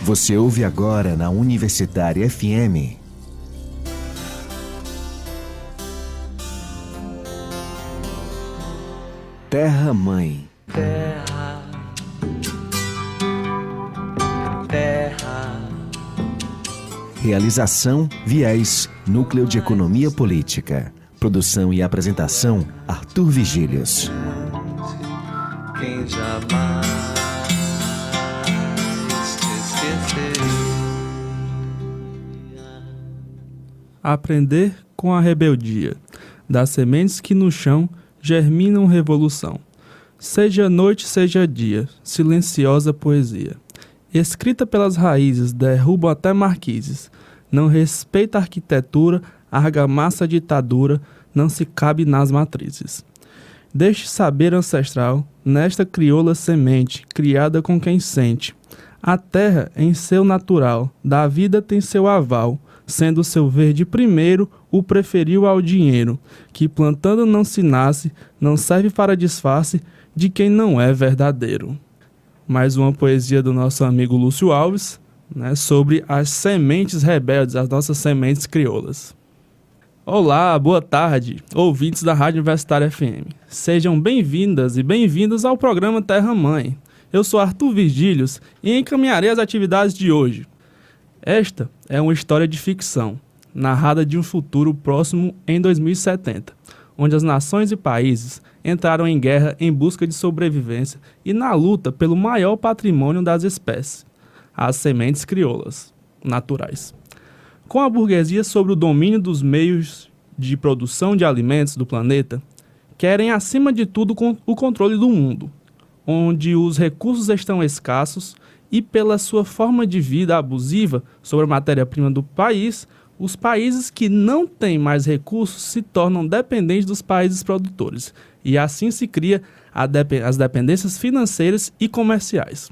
Você ouve agora na Universitária FM. Terra Mãe. Terra, terra. Realização Viés, Núcleo de Economia Política. Produção e apresentação, Arthur Vigílios. Quem jamais te esquecer. Aprender com a rebeldia, das sementes que no chão germinam revolução. Seja noite, seja dia, silenciosa poesia. Escrita pelas raízes, derrubam até marquises. Não respeita a arquitetura, argamassa a ditadura, não se cabe nas matrizes. Deixe saber ancestral, nesta crioula semente, criada com quem sente. A terra, em seu natural, da vida tem seu aval, sendo seu verde primeiro, o preferiu ao dinheiro, que plantando não se nasce, não serve para disfarce de quem não é verdadeiro. Mais uma poesia do nosso amigo Lúcio Alves, né, sobre as sementes rebeldes, as nossas sementes crioulas. Olá, boa tarde, ouvintes da Rádio Universitária FM. Sejam bem-vindas e bem-vindos ao programa Terra Mãe. Eu sou Arthur Vigílios e encaminharei as atividades de hoje. Esta é uma história de ficção, narrada de um futuro próximo em 2070, onde as nações e países entraram em guerra em busca de sobrevivência e na luta pelo maior patrimônio das espécies, as sementes crioulas, naturais. Com a burguesia sobre o domínio dos meios de produção de alimentos do planeta, querem acima de tudo o controle do mundo, onde os recursos estão escassos e pela sua forma de vida abusiva sobre a matéria-prima do país, os países que não têm mais recursos se tornam dependentes dos países produtores, e assim se cria as dependências financeiras e comerciais.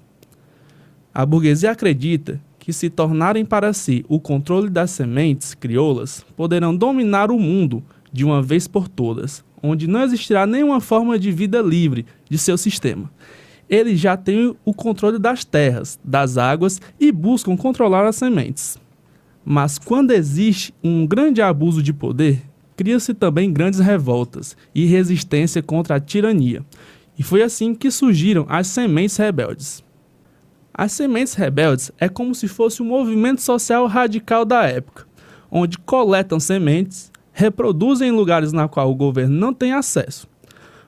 A burguesia acredita que, se tornarem para si o controle das sementes crioulas, poderão dominar o mundo de uma vez por todas, onde não existirá nenhuma forma de vida livre de seu sistema. Eles já têm o controle das terras, das águas e buscam controlar as sementes. Mas quando existe um grande abuso de poder, cria-se também grandes revoltas e resistência contra a tirania. E foi assim que surgiram as sementes rebeldes. As sementes rebeldes é como se fosse um movimento social radical da época, onde coletam sementes, reproduzem em lugares na qual o governo não tem acesso.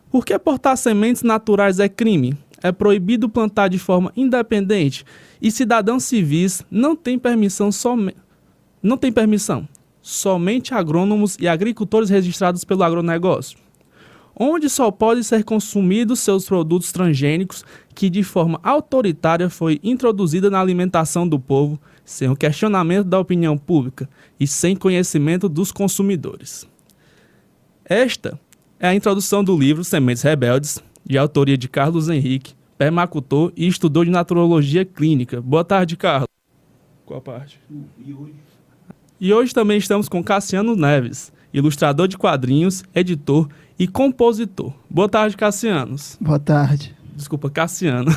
Por que portar sementes naturais é crime? É proibido plantar de forma independente e cidadãos civis não têm permissão. Somente agrônomos e agricultores registrados pelo agronegócio, onde só podem ser consumidos seus produtos transgênicos que de forma autoritária foi introduzida na alimentação do povo, sem o questionamento da opinião pública e sem conhecimento dos consumidores. Esta é a introdução do livro Sementes Rebeldes, de autoria de Carlos Henrique, permacultor e estudou de naturologia clínica. Boa tarde, Carlos. Qual parte? E hoje também estamos com Cassiano Neves, ilustrador de quadrinhos, editor e compositor. Boa tarde, Cassianos. Boa tarde. Desculpa, Cassiano.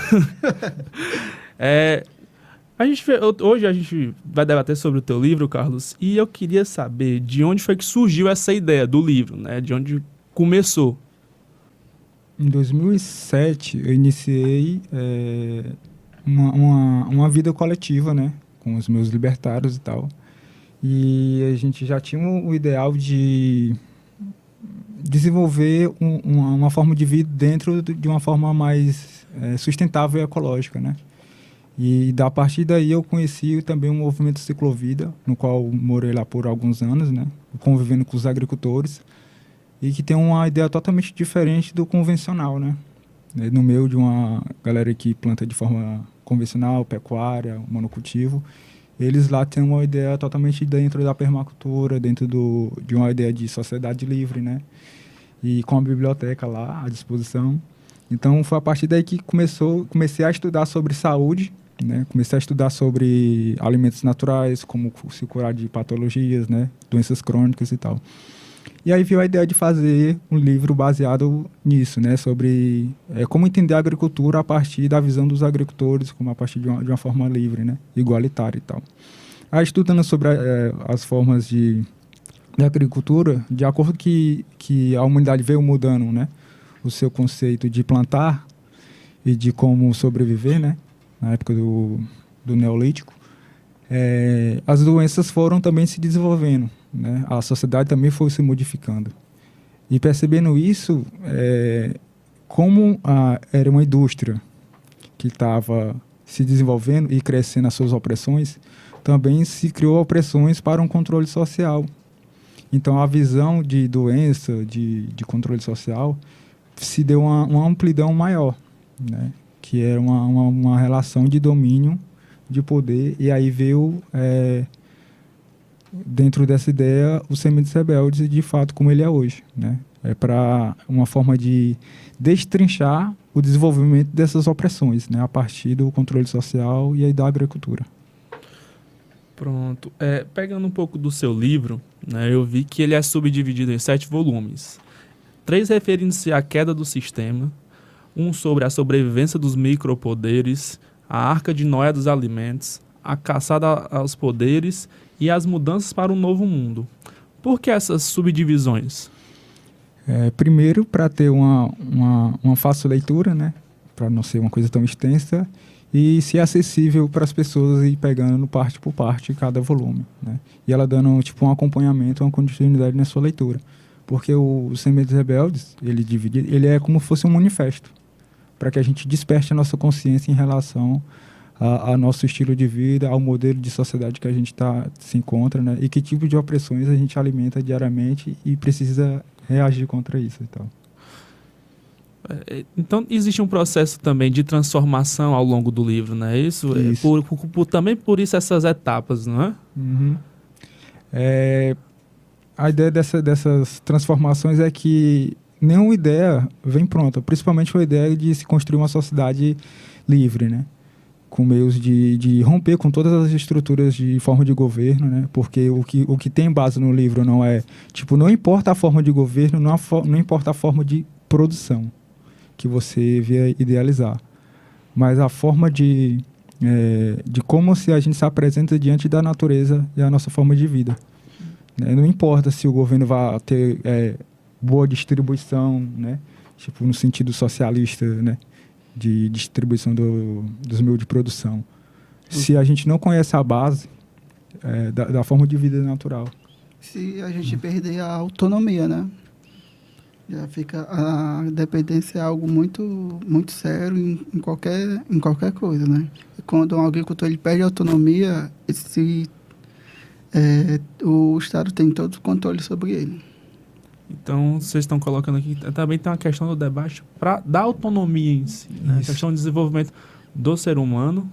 Hoje a gente vai debater sobre o teu livro, Carlos, e eu queria saber de onde foi que surgiu essa ideia do livro, né? De onde começou. Em 2007, eu iniciei uma vida coletiva, né? Com os meus libertários e tal. E a gente já tinha o ideal de desenvolver uma forma de vida dentro de uma forma mais sustentável e ecológica, né? E a partir daí eu conheci também o movimento Ciclovida, no qual morei lá por alguns anos, né? Convivendo com os agricultores, e que tem uma ideia totalmente diferente do convencional, né? No meio de uma galera que planta de forma convencional, pecuária, monocultivo, eles lá têm uma ideia totalmente dentro da permacultura, dentro de uma ideia de sociedade livre, né? E com a biblioteca lá à disposição. Então, foi a partir daí que comecei a estudar sobre saúde, né? Comecei a estudar sobre alimentos naturais, como se curar de patologias, né? Doenças crônicas e tal. E aí veio a ideia de fazer um livro baseado nisso, né? Sobre como entender a agricultura a partir da visão dos agricultores, como a partir de uma forma livre, né? Igualitária e tal. Aí estudando sobre as formas de agricultura, de acordo que a humanidade veio mudando, né? O seu conceito de plantar e de como sobreviver, né? Na época do Neolítico, as doenças foram também se desenvolvendo, né? A sociedade também foi se modificando. E percebendo isso, como era uma indústria que estava se desenvolvendo e crescendo as suas opressões, também se criou opressões para um controle social. Então, a visão de doença, de controle social, se deu uma amplidão maior, né? Que era uma relação de domínio, de poder, e aí veio, dentro dessa ideia, o Sementes Rebeldes, de fato, como ele é hoje, né? É para uma forma de destrinchar o desenvolvimento dessas opressões, né? A partir do controle social e aí da agricultura. Pronto. Pegando um pouco do seu livro, né, eu vi que ele é subdividido em 7 volumes. 3 referindo-se à queda do sistema, um sobre a sobrevivência dos micropoderes, a arca de Noé dos alimentos, a caçada aos poderes e as mudanças para um novo mundo. Por que essas subdivisões? Primeiro, para ter uma fácil leitura, né? Para não ser uma coisa tão extensa, e ser acessível para as pessoas ir pegando parte por parte cada volume, né? E ela dando tipo um acompanhamento, uma continuidade na sua leitura. Porque o Sementes Rebeldes, ele é como se fosse um manifesto, para que a gente desperte a nossa consciência em relação ao nosso estilo de vida, ao modelo de sociedade que a gente se encontra, né? E que tipo de opressões a gente alimenta diariamente e precisa reagir contra isso e tal. Então, existe um processo também de transformação ao longo do livro, não é isso? Também por isso essas etapas, não é? Uhum. A ideia dessas transformações é que nenhuma ideia vem pronta, principalmente a ideia de se construir uma sociedade livre, né? Com meios de romper com todas as estruturas de forma de governo, né? Porque o que tem base no livro não não importa a forma de governo, não importa a forma de produção que você vê idealizar, mas a forma de como a gente se apresenta diante da natureza e a nossa forma de vida. Não importa se o governo vai ter boa distribuição, né? Tipo, no sentido socialista, né? De distribuição dos meios de produção. Se a gente não conhece a base da forma de vida natural. Se a gente perder a autonomia, né? Já fica a dependência é algo muito, muito sério em qualquer coisa, né? E quando um agricultor ele perde a autonomia, o Estado tem todo o controle sobre ele. Então, vocês estão colocando aqui, também tem uma questão do debate da autonomia em si, né? A questão do desenvolvimento do ser humano,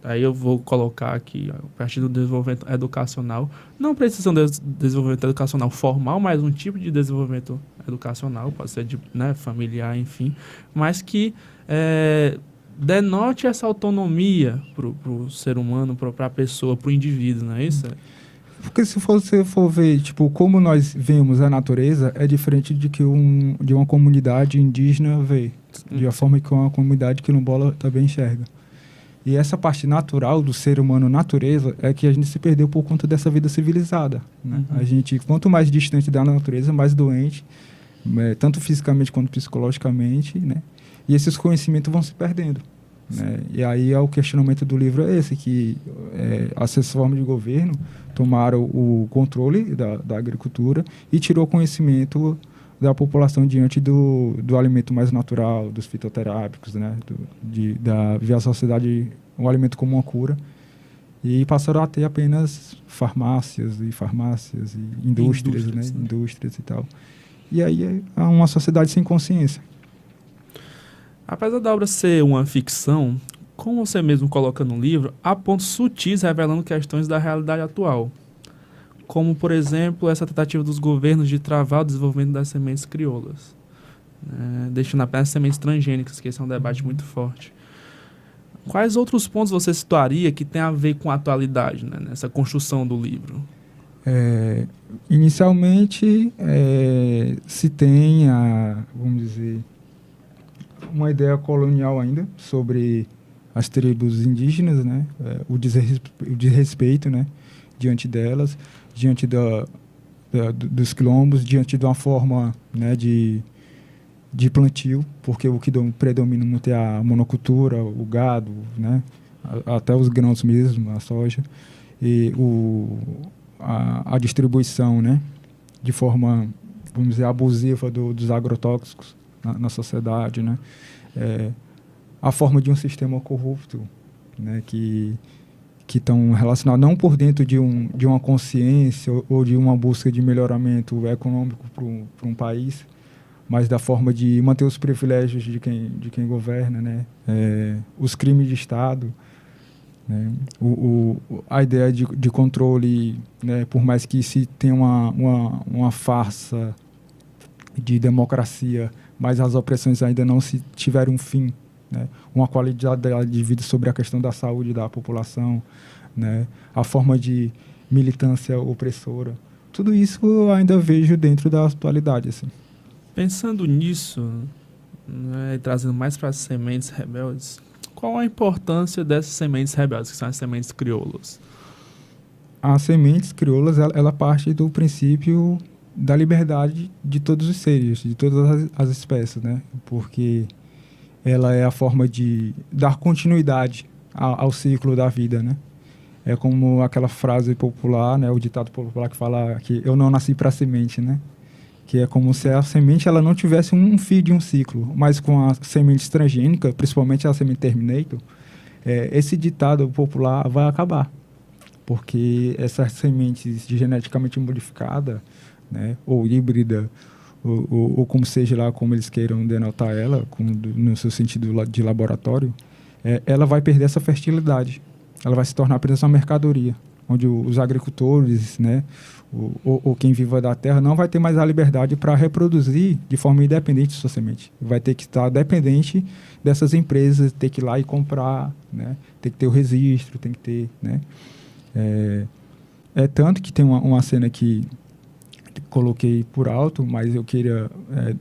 aí eu vou colocar aqui, a partir do desenvolvimento educacional, não precisa de desenvolvimento educacional formal, mas um tipo de desenvolvimento educacional, pode ser familiar, enfim, mas que denote essa autonomia para o ser humano, para a pessoa, para o indivíduo, não é isso? Porque se você for ver, tipo, como nós vemos a natureza, é diferente de uma comunidade indígena vê, de uma forma que uma comunidade quilombola também enxerga. E essa parte natural do ser humano, natureza, é que a gente se perdeu por conta dessa vida civilizada, né? A gente, quanto mais distante da natureza, mais doente, tanto fisicamente quanto psicologicamente, né? E esses conhecimentos vão se perdendo, né? E aí o questionamento do livro é esse, que essas formas de governo tomaram o controle da agricultura e tirou o conhecimento da população diante do alimento mais natural, dos fitoterápicos, né? Ver a sociedade, o alimento como uma cura. E passaram a ter apenas farmácias e indústrias, né? Indústrias e tal. E aí é uma sociedade sem consciência. Apesar da obra ser uma ficção, como você mesmo coloca no livro, há pontos sutis revelando questões da realidade atual. Como, por exemplo, essa tentativa dos governos de travar o desenvolvimento das sementes crioulas, deixando apenas sementes transgênicas, que esse é um debate muito forte. Quais outros pontos você situaria que tem a ver com a atualidade, né, nessa construção do livro? Inicialmente, se tem, vamos dizer, uma ideia colonial ainda sobre as tribos indígenas, né? O desrespeito, né? Diante delas, diante dos quilombos, diante de uma forma, né? de plantio, porque o que predomina muito é a monocultura, o gado, né? Até os grãos mesmo, a soja, e a distribuição, né? De forma, vamos dizer, abusiva dos agrotóxicos na sociedade, né? A forma de um sistema corrupto, né? Que estão relacionados não por dentro de uma consciência ou de uma busca de melhoramento econômico para um país, mas da forma de manter os privilégios de quem governa, né? Os crimes de Estado, né? A ideia de controle, né? Por mais que se tenha uma farsa de democracia, mas as opressões ainda não se tiveram um fim, né? Uma qualidade de vida sobre a questão da saúde da população, né? A forma de militância opressora. Tudo isso eu ainda vejo dentro da atualidade, assim. Pensando nisso, né, e trazendo mais para as sementes rebeldes, qual a importância dessas sementes rebeldes, que são as sementes crioulas? As sementes crioulas, ela parte do princípio da liberdade de todos os seres, de todas as espécies, né? Porque ela é a forma de dar continuidade ao ciclo da vida, né? É como aquela frase popular, né? O ditado popular que fala que eu não nasci para semente, né? Que é como se a semente ela não tivesse um fio de um ciclo, mas com a semente transgênica, principalmente a semente Terminator, esse ditado popular vai acabar, porque essas sementes geneticamente modificadas, né, ou híbrida, ou como seja lá, como eles queiram denotar ela, no seu sentido de laboratório, ela vai perder essa fertilidade, ela vai se tornar apenas uma mercadoria, onde os agricultores, né, ou quem viva da terra não vai ter mais a liberdade para reproduzir de forma independente de sua semente. Vai ter que estar dependente dessas empresas, ter que ir lá e comprar, né? Tem que ter o registro, tem que ter, né? Tanto que tem uma cena que coloquei por alto, mas eu queria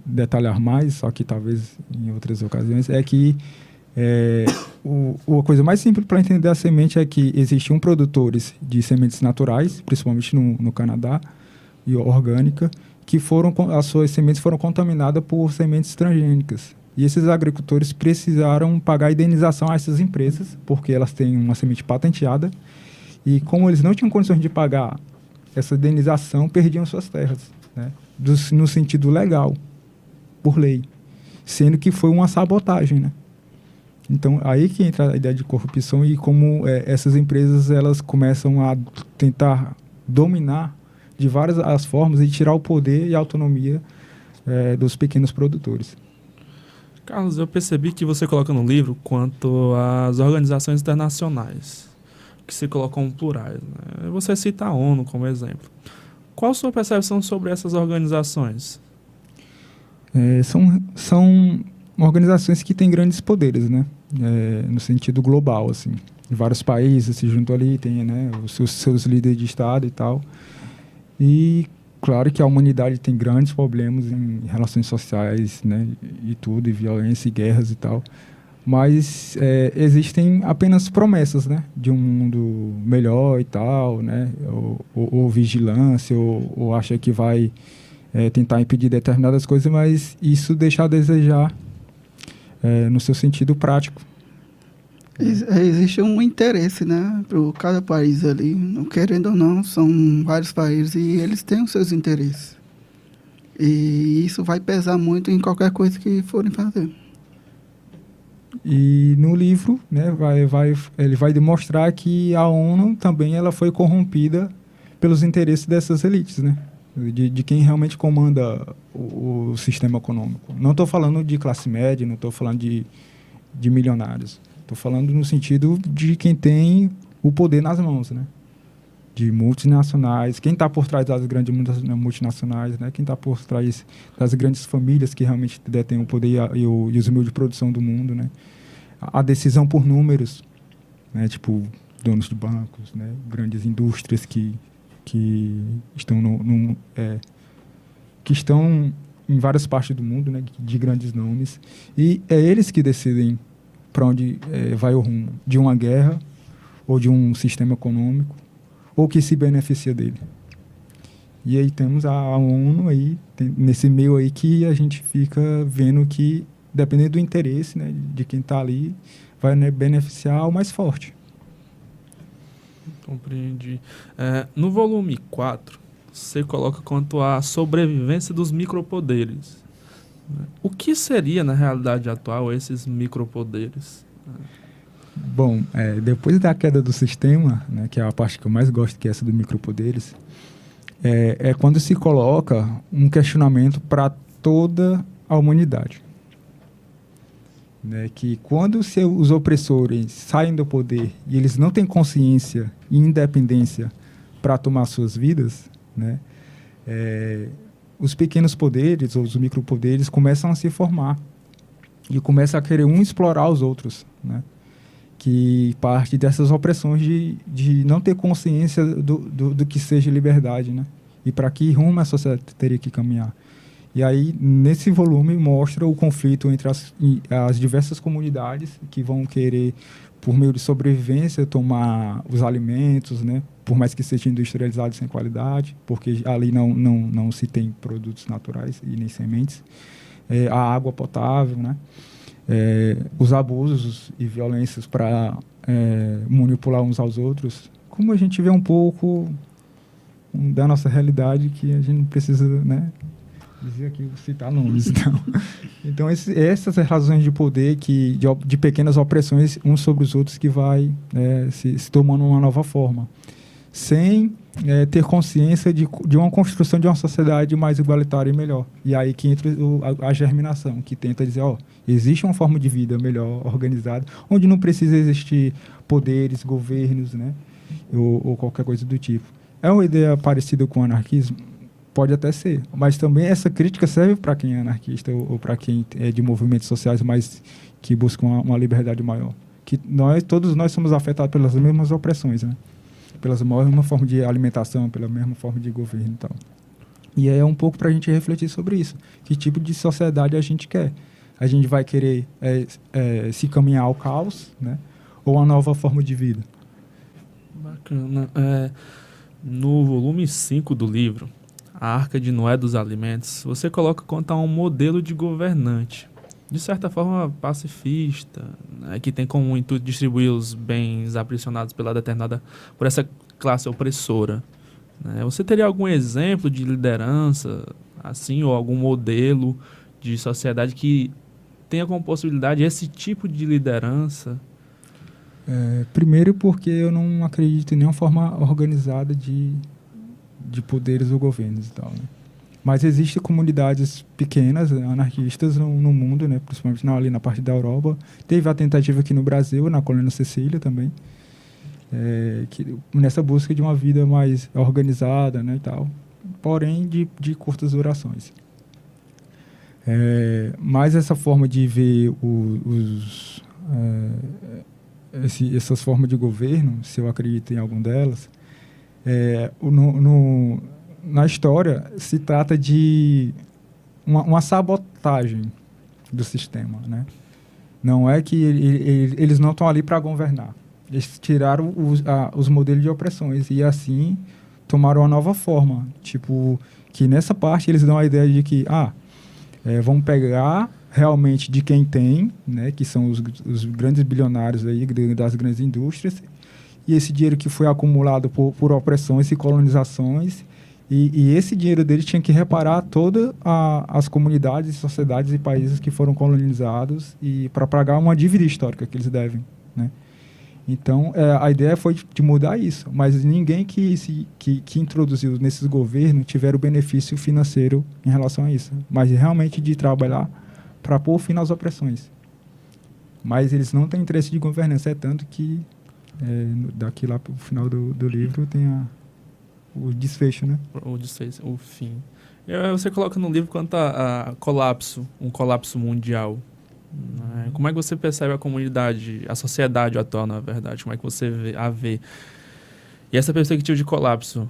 detalhar mais, só que talvez em outras ocasiões, é que a coisa mais simples para entender a semente é que existiam produtores de sementes naturais, principalmente no Canadá, e orgânica, que as suas sementes foram contaminadas por sementes transgênicas. E esses agricultores precisaram pagar indenização a essas empresas, porque elas têm uma semente patenteada, e como eles não tinham condições de pagar essa indenização, perdiam suas terras, né? No sentido legal, por lei, sendo que foi uma sabotagem, né? Então, aí que entra a ideia de corrupção e como essas empresas elas começam a tentar dominar de várias as formas e tirar o poder e a autonomia dos pequenos produtores. Carlos, eu percebi que você coloca no livro quanto às organizações internacionais, que se colocam plurais, né? Você cita a ONU como exemplo. Qual a sua percepção sobre essas organizações? São organizações que têm grandes poderes, né? No sentido global, assim. Vários países se juntam ali, tem, né, os seus líderes de Estado e tal. E claro que a humanidade tem grandes problemas em relações sociais, né, e tudo, e violência, e guerras e tal. Mas existem apenas promessas, né, de um mundo melhor e tal, né, ou vigilância, ou acha que vai tentar impedir determinadas coisas, mas isso deixa a desejar no seu sentido prático. Existe um interesse, né, para cada país ali, querendo ou não, são vários países e eles têm os seus interesses. E isso vai pesar muito em qualquer coisa que forem fazer. E no livro, né, ele vai demonstrar que a ONU também ela foi corrompida pelos interesses dessas elites, né, de quem realmente comanda o sistema econômico. Não estou falando de classe média, não estou falando de milionários. Estou falando no sentido de quem tem o poder nas mãos, né? De multinacionais, quem está por trás das grandes multinacionais, né? Quem está por trás das grandes famílias que realmente detêm o poder e os meios de produção do mundo, né? A decisão por números, né? Tipo donos de bancos, né? Grandes indústrias que que estão que estão em várias partes do mundo, né, de grandes nomes, e é eles que decidem para onde vai o rumo de uma guerra ou de um sistema econômico ou que se beneficia dele. E aí temos a ONU aí, nesse meio aí que a gente fica vendo que, dependendo do interesse, né, de quem está ali, vai, né, beneficiar o mais forte. Compreendi. No volume 4, você coloca quanto à sobrevivência dos micropoderes. O que seria, na realidade atual, esses micropoderes? Bom, depois da queda do sistema, né, que é a parte que eu mais gosto, que é essa dos micropoderes, é quando se coloca um questionamento para toda a humanidade. Né, que quando os opressores saem do poder e eles não têm consciência e independência para tomar suas vidas, né, os pequenos poderes ou os micropoderes começam a se formar e começam a querer explorar os outros, né, que parte dessas opressões de não ter consciência do que seja liberdade, né, e para que rumo a sociedade teria que caminhar. E aí, nesse volume, mostra o conflito entre as diversas comunidades que vão querer, por meio de sobrevivência, tomar os alimentos, né? Por mais que seja industrializado sem qualidade, porque ali não se tem produtos naturais e nem sementes. A água potável, né? Os abusos e violências para manipular uns aos outros. Como a gente vê um pouco da nossa realidade, que a gente não precisa, né, dizer aqui, citar nomes. Então essas razões de poder de pequenas opressões uns sobre os outros que vai se tomando uma nova forma, sem ter consciência de uma construção de uma sociedade mais igualitária e melhor. E aí que entra a germinação, que tenta dizer, existe uma forma de vida melhor, organizada, onde não precisa existir poderes, governos, né, ou qualquer coisa do tipo. É uma ideia parecida com o anarquismo? Pode até ser, mas também essa crítica serve para quem é anarquista ou para quem é de movimentos sociais mais que buscam uma liberdade maior. Que todos nós somos afetados pelas mesmas opressões, né? Pela mesma forma de alimentação, pela mesma forma de governo e tal. E é um pouco para a gente refletir sobre isso. Que tipo de sociedade a gente quer? A gente vai querer se caminhar ao caos, né? Ou uma nova forma de vida? Bacana. No volume 5 do livro, A Arca de Noé dos Alimentos, você coloca quanto a um modelo de governante, de certa forma pacifista, né, que tem como intuito distribuir os bens aprisionados por essa classe opressora. Né? Você teria algum exemplo de liderança, assim, ou algum modelo de sociedade que tenha como possibilidade esse tipo de liderança? Primeiro porque eu não acredito em nenhuma forma organizada de poderes ou governos e tal, né? Mas existem comunidades pequenas, anarquistas no mundo, né? Principalmente ali na parte da Europa. Teve a tentativa aqui no Brasil, na Colônia Cecília também, nessa busca de uma vida mais organizada, né, e tal, porém de curtas durações. Mas essa forma de ver essas formas de governo, se eu acredito em alguma delas, na história se trata de uma sabotagem do sistema, né? Não é que eles não estão ali para governar. Eles tiraram os modelos de opressões e assim tomaram uma nova forma. Tipo, que nessa parte eles dão a ideia de que vamos pegar realmente de quem tem, né, que são os grandes bilionários aí, das grandes indústrias, e esse dinheiro que foi acumulado por opressões e colonizações, e esse dinheiro deles tinha que reparar todas as comunidades, sociedades e países que foram colonizados e para pagar uma dívida histórica que eles devem, né? Então, a ideia foi de mudar isso, mas ninguém que introduziu nesses governos tiveram benefício financeiro em relação a isso, mas realmente de trabalhar para pôr fim às opressões. Mas eles não têm interesse de governança, é tanto que daqui lá para o final do livro tem o desfecho, né? O desfecho, o fim. Você coloca no livro quanto a colapso, um colapso mundial. Né? Como é que você percebe a comunidade, a sociedade atual, na verdade? Como é que você vê? E essa perspectiva de colapso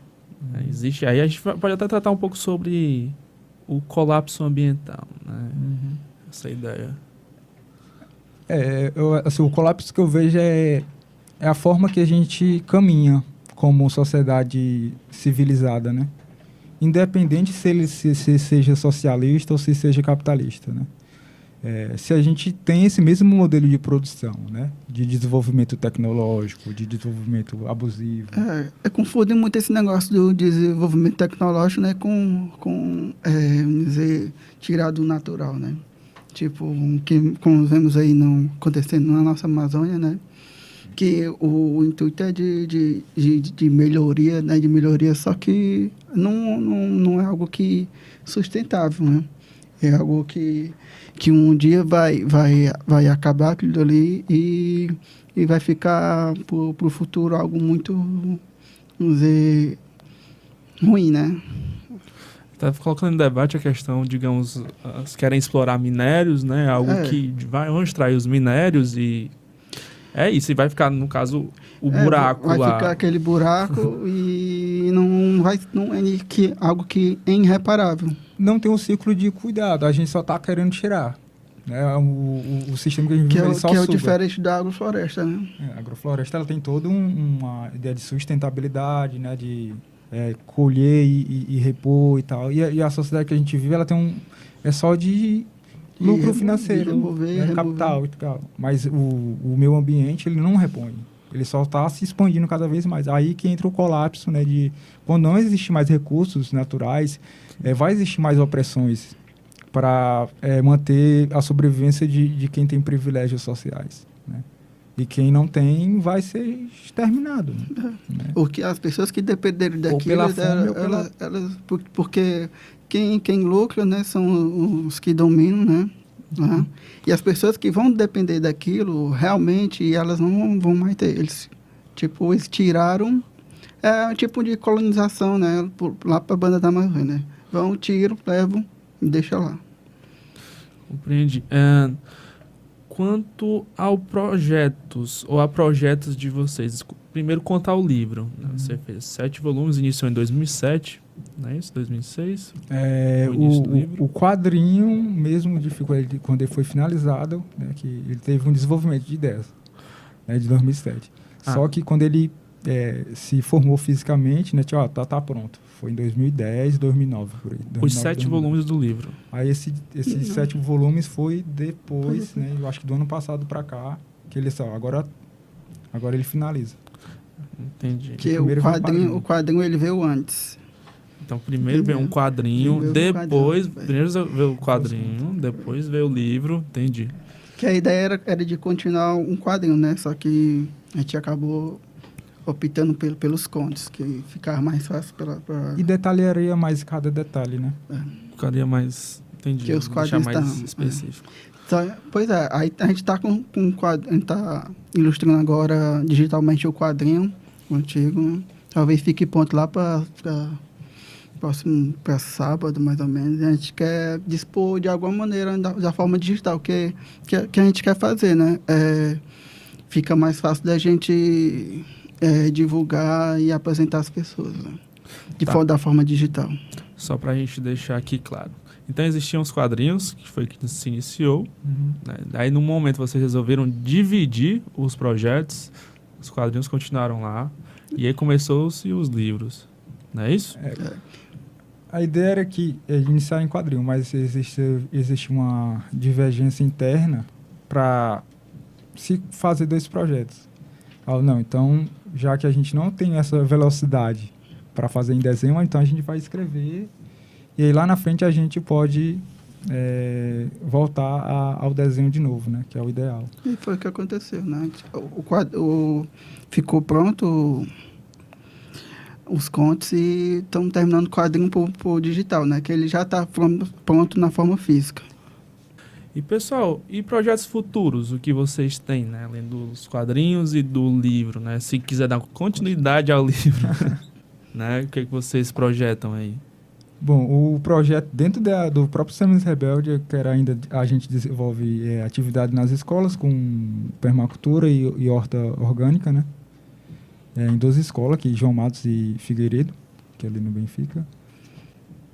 Existe. Aí a gente pode até tratar um pouco sobre o colapso ambiental, né? Essa ideia. Assim, o colapso que eu vejo é a forma que a gente caminha como sociedade civilizada, né? Independente se ele se seja socialista ou se seja capitalista, né? Se a gente tem esse mesmo modelo de produção, né? De desenvolvimento tecnológico, de desenvolvimento abusivo. Confunde muito esse negócio do desenvolvimento tecnológico, né, com vamos dizer, tirar do natural, né? Tipo, como vemos aí acontecendo na nossa Amazônia, né? Que o intuito é de melhoria, né? De melhoria, só que não é algo que sustentável, né? É algo que um dia vai acabar aquilo ali e vai ficar para o futuro algo muito, vamos dizer, ruim, né? Está colocando em debate a questão, digamos, querem explorar minérios, né? Algo que vão extrair os minérios e é isso, e vai ficar, no caso, o buraco lá. Vai ficar aquele buraco e não é algo que é irreparável. Não tem um ciclo de cuidado, a gente só está querendo tirar. Né? O sistema que a gente vive, ele só que é o suga. diferente da agrofloresta, né? A agrofloresta ela tem toda uma ideia de sustentabilidade, né? De colher e repor e tal. E a sociedade que a gente vive, ela tem é só de lucro financeiro, remover. Capital e tal. Mas o meio ambiente, ele não repõe. Ele só está se expandindo cada vez mais. Aí que entra o colapso, né? De quando não existe mais recursos naturais, vai existir mais opressões para manter a sobrevivência de quem tem privilégios sociais, né? E quem não tem vai ser exterminado. Né? Porque as pessoas que dependerem daquilo, pela fome, elas, porque quem lucra, né, são os que dominam, né? Uhum. E as pessoas que vão depender daquilo, realmente, elas não vão mais ter. Eles tiraram, um tipo de colonização, né? Lá para a banda da Amazônia, né? Vão, tiram, levam e deixam lá. Compreendi. Quanto ao projetos, ou a projetos de vocês, primeiro contar o livro. Né? Você fez 7 volumes, iniciou em 2007, não é isso? 2006? O quadrinho mesmo, quando ele foi finalizado, né, que ele teve um desenvolvimento de ideias, né, de 2007. Só que quando ele se formou fisicamente, né, tá pronto. Foi em 2010, 2009, por aí. Os 7 volumes do livro. Aí esses 7 volumes foi depois, né, eu acho que do ano passado para cá, que ele agora ele finaliza. Entendi. Que o quadrinho ele veio antes. Então, primeiro veio um quadrinho, primeiro veio o quadrinho, depois veio o livro, entendi. Que a ideia era de continuar um quadrinho, né? Só que a gente acabou optando pelos contos, que ficava mais fácil E detalharia mais cada detalhe, né? Ficaria mais, entendi, que os quadrinhos mais específico. Então, pois é, aí a gente está com um quadro, a gente está ilustrando agora digitalmente o quadrinho, o antigo, né? Talvez fique pronto lá para sábado, mais ou menos. E a gente quer dispor de alguma maneira da forma digital que a gente quer fazer, né? Fica mais fácil da gente divulgar e apresentar as pessoas, né? Da forma digital. Só para a gente deixar aqui claro. Então, existiam os quadrinhos, que foi que se iniciou. Né? Aí, no momento, vocês resolveram dividir os projetos. Os quadrinhos continuaram lá. E aí, começou-se os livros. Não é isso? A ideia era que iniciar em quadrinho, mas existe uma divergência interna para se fazer 2 projetos. Não, então, já que a gente não tem essa velocidade para fazer em desenho, então a gente vai escrever e aí lá na frente a gente pode voltar ao desenho de novo, né? Que é o ideal. E foi o que aconteceu, né? Ficou pronto os contos e estamos terminando o quadrinho por digital, né? Que ele já está pronto na forma física. E, pessoal, e projetos futuros? O que vocês têm, né? Além dos quadrinhos e do livro, né? Se quiser dar continuidade ao livro, né? O que vocês projetam aí? Bom, o projeto dentro do próprio Sementes Rebelde, que era ainda a gente desenvolve atividade nas escolas com permacultura e horta orgânica, né? Em 2 escolas, aqui, João Matos e Figueiredo. que é ali no Benfica.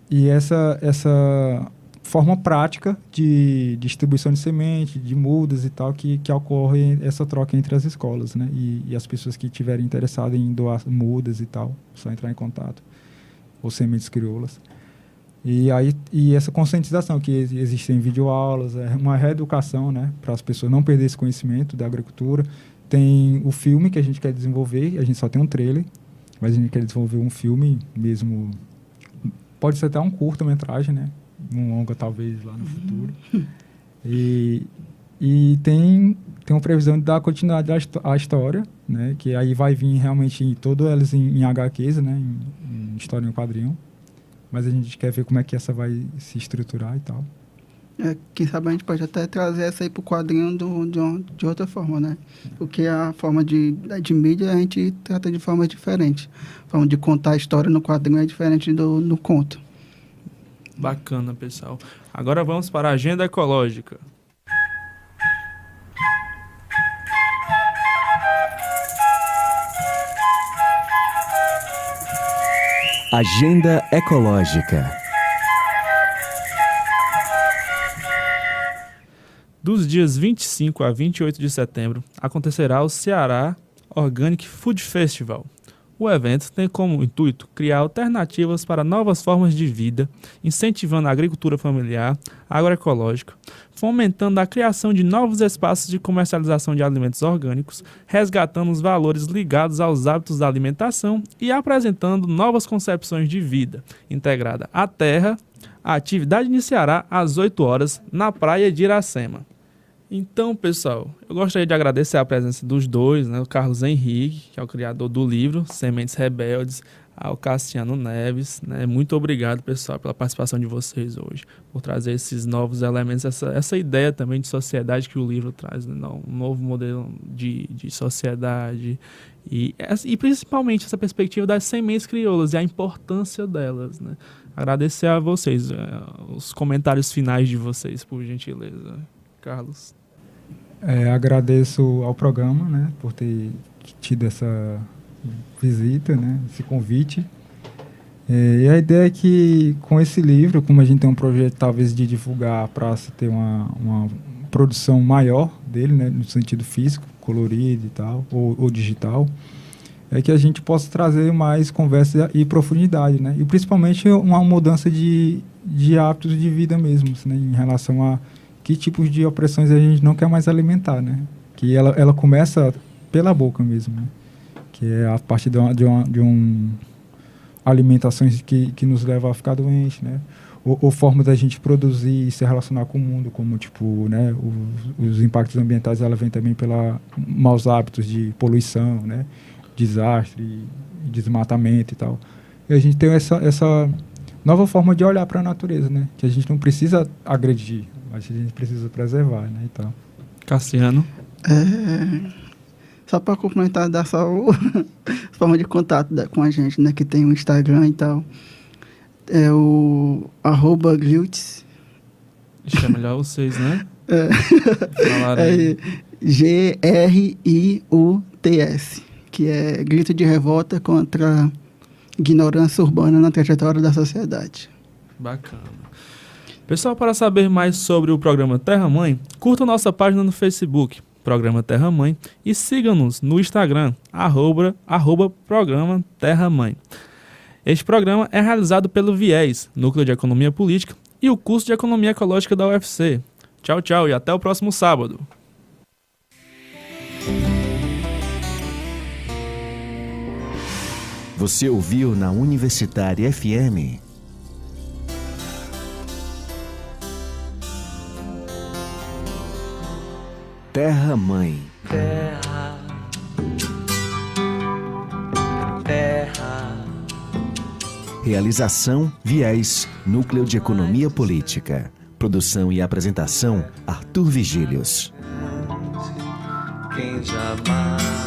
E essa forma prática de distribuição de semente, de mudas e tal, que ocorre essa troca entre as escolas, né? E as pessoas que estiverem interessadas em doar mudas e tal, só entrar em contato, ou sementes crioulas. E essa conscientização, que existem videoaulas, uma reeducação, né? Para as pessoas não perderem esse conhecimento da agricultura. Tem o filme que a gente quer desenvolver, a gente só tem um trailer, mas a gente quer desenvolver um filme mesmo, pode ser até um curta-metragem, né? Um longa talvez lá no futuro. E tem uma previsão de dar continuidade à história, né? Que aí vai vir realmente todas elas em HQs, né? Em história em quadrinho. Mas a gente quer ver como é que essa vai se estruturar e tal. Quem sabe a gente pode até trazer essa aí pro quadrinho de outra forma, né? Porque a forma de mídia a gente trata de forma diferente. A forma de contar a história no quadrinho é diferente no conto. Bacana, pessoal. Agora vamos para a agenda ecológica. Agenda ecológica. Dos dias 25 a 28 de setembro, acontecerá o Ceará Organic Food Festival. O evento tem como intuito criar alternativas para novas formas de vida, incentivando a agricultura familiar, agroecológica, fomentando a criação de novos espaços de comercialização de alimentos orgânicos, resgatando os valores ligados aos hábitos da alimentação e apresentando novas concepções de vida, integrada à terra. A atividade iniciará às 8 horas na praia de Iracema. Então, pessoal, eu gostaria de agradecer a presença dos dois, né? O Carlos Henrique, que é o criador do livro Sementes Rebeldes, ao Cassiano Neves, né? Muito obrigado, pessoal, pela participação de vocês hoje, por trazer esses novos elementos, essa ideia também de sociedade que o livro traz, né? Um novo modelo de sociedade e principalmente essa perspectiva das sementes crioulas e a importância delas, né? Agradecer a vocês, os comentários finais de vocês, por gentileza. Carlos. Agradeço ao programa, né, por ter tido essa visita, né, esse convite. E a ideia é que com esse livro, como a gente tem um projeto talvez de divulgar para se ter uma produção maior dele, né, no sentido físico, colorido e tal, ou digital, é que a gente possa trazer mais conversa e profundidade, né, e principalmente uma mudança de hábitos de vida mesmo, né, em relação a que tipos de opressões a gente não quer mais alimentar, né? Que ela começa pela boca mesmo, né? Que é a partir de alimentações que nos levam a ficar doente, né? Ou formas da gente produzir e se relacionar com o mundo, como tipo, né? Os impactos ambientais, ela vem também pela maus hábitos de poluição, né? Desastre, desmatamento e tal. E a gente tem essa nova forma de olhar para a natureza, né? Que a gente não precisa agredir, mas a gente precisa preservar, né, e tal. Cassiano. Só para complementar, dar só a forma de contato com a gente, né, que tem o Instagram e tal. É o @Glutes. Acho que é melhor vocês, né? GRIUTS, que é grito de revolta contra a ignorância urbana na trajetória da sociedade. Bacana. Pessoal, para saber mais sobre o programa Terra Mãe, curta nossa página no Facebook, Programa Terra Mãe, e siga-nos no Instagram, @programa Terra Mãe. Este programa é realizado pelo VIES, Núcleo de Economia Política, e o curso de Economia Ecológica da UFC. Tchau, tchau e até o próximo sábado. Você ouviu na Universitária FM Terra Mãe. Terra, terra. Realização VIES, Núcleo de Economia Política. Produção e apresentação Arthur Vigílios. Quem jamais